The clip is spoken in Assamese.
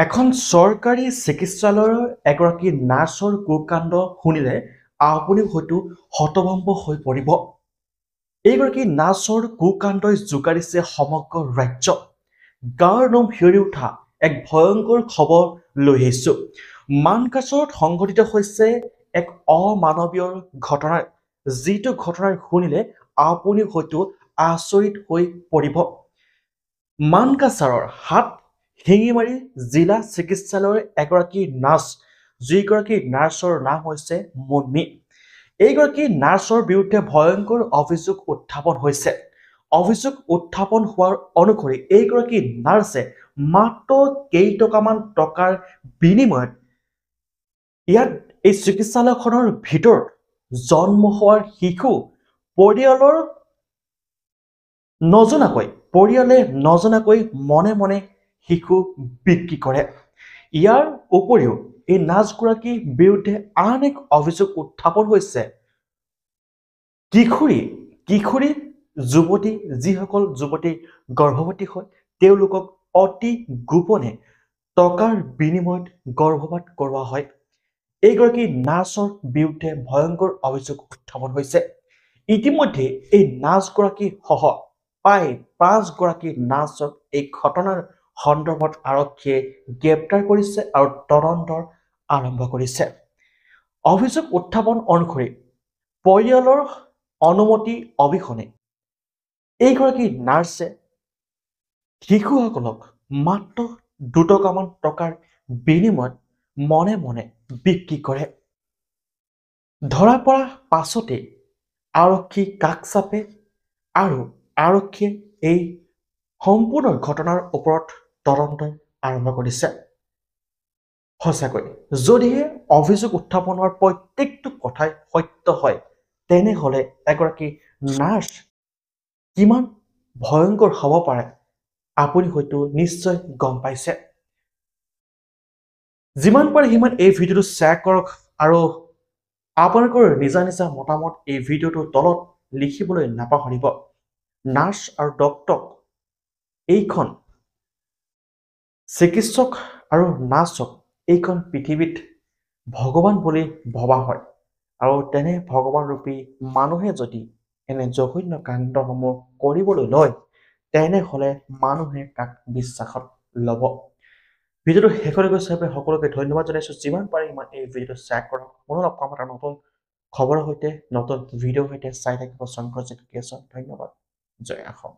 এখন চৰকাৰী চিকিৎসালয়ৰ এগৰাকী নাৰ্ছৰ কুকাণ্ড শুনিলে আপুনি হয়তো হতভম্ব হৈ পৰিব। এইগৰাকী নাৰ্ছৰ কুকাণ্ডই জোকাৰিছে সমগ্ৰ ৰাজ্য। গাৰ নোম শিয়ৰি উঠা এক ভয়ংকৰ খবৰ লৈ আহিছোঁ। মানকাছাৰত সংঘটিত হৈছে এক অমানৱীয় ঘটনা, যিটো ঘটনা শুনিলে আপুনি হয়তো আচৰিত হৈ পৰিব। মানকাছাৰৰ শিঙিমাৰী জিলা চিকিৎসালয়ৰ এগৰাকী নাৰ্ছ, যিগৰাকী নাৰ্ছৰ নাম হৈছে মুন্মি। এইগৰাকী নাৰ্ছৰ বিৰুদ্ধে ভয়ংকৰ অভিযোগ উত্থাপন হৈছে। অভিযোগ উত্থাপন হোৱাৰ অনুসৰি এইগৰাকী নাৰ্ছে মাত্ৰ কেইটকামান টকাৰ বিনিময়ত এই চিকিৎসালয়খনৰ ভিতৰত জন্ম হোৱাৰ শিশু পৰিয়ালে নজনাকৈ মনে মনে শিশু বিক্ৰী কৰে। ইয়াৰ উপৰিও এই নাৰ্ছগৰাকীৰ বিৰুদ্ধে আন এক অভিযোগ উত্থাপন হৈছে কিশোৰী যুৱতী, যিসকল যুৱতী গৰ্ভৱতী হয় তেওঁলোকক অতি গোপনে টকাৰ বিনিময়ত গৰ্ভপাত কৰোৱা হয়। এইগৰাকী নাৰ্ছৰ বিৰুদ্ধে ভয়ংকৰ অভিযোগ উত্থাপন হৈছে। ইতিমধ্যে এই নাৰ্ছগৰাকী সহ প্ৰায় 5 গৰাকী নাৰ্ছক এই ঘটনাৰ সন্দৰ্ভত আৰক্ষীয়ে গ্ৰেপ্তাৰ কৰিছে আৰু তদন্ত আৰম্ভ কৰিছে। অভিযোগ উত্থাপন অনুসৰি পৰিয়ালৰ অনুমতি অবিহনে এইগৰাকী নাৰ্ছে শিশুসকলক মাত্ৰ 2 টকামান টকাৰ বিনিময়ত মনে মনে বিক্ৰী কৰে। ধৰা পৰা পাছতে আৰক্ষী কাষ চাপে আৰু আৰক্ষীয়ে এই সম্পূৰ্ণ ঘটনাৰ ওপৰত তদন্ত আৰম্ভ কৰিছে। সঁচাকৈ যদিহে অভিযোগ উত্থাপন হোৱাৰ প্ৰত্যেকটো কথাই সত্য হয়, তেনেহ'লে এগৰাকী নাৰ্ছ কিমান ভয়ংকৰ হ'ব পাৰে আপুনি হয়তো নিশ্চয় গম পাইছে। যিমান পাৰে সিমান এই ভিডিঅ'টো শ্বেয়াৰ কৰক আৰু আপোনালোকৰ নিজা মতামত এই ভিডিঅ'টোৰ তলত লিখিবলৈ নাপাহৰিব। নাৰ্ছ আৰু ডক্টৰক, এইখন চিকিৎসক আৰু নাৰ্ছক এইখন পৃথিৱীত ভগৱান বুলি ভবা হয়, আৰু তেনে ভগৱান ৰূপী মানুহে যদি এনে জঘন্য কাণ্ডসমূহ কৰিবলৈ লয়, তেনেহ'লে মানুহে কাক বিশ্বাসত ল'ব। ভিডিঅ'টো শেষলৈ গৈ চাই সকলোকে ধন্যবাদ জনাইছোঁ। যিমান পাৰে সিমান এই ভিডিঅ'টো শ্বেয়াৰ কৰক। পুনৰ লগ পাম এটা নতুন খবৰৰ সৈতে, নতুন ভিডিঅ'ৰ সৈতে। চাই থাকিব শংকৰজিৎ ক্ৰিয়েশ্যন। ধন্যবাদ। জয় অসম।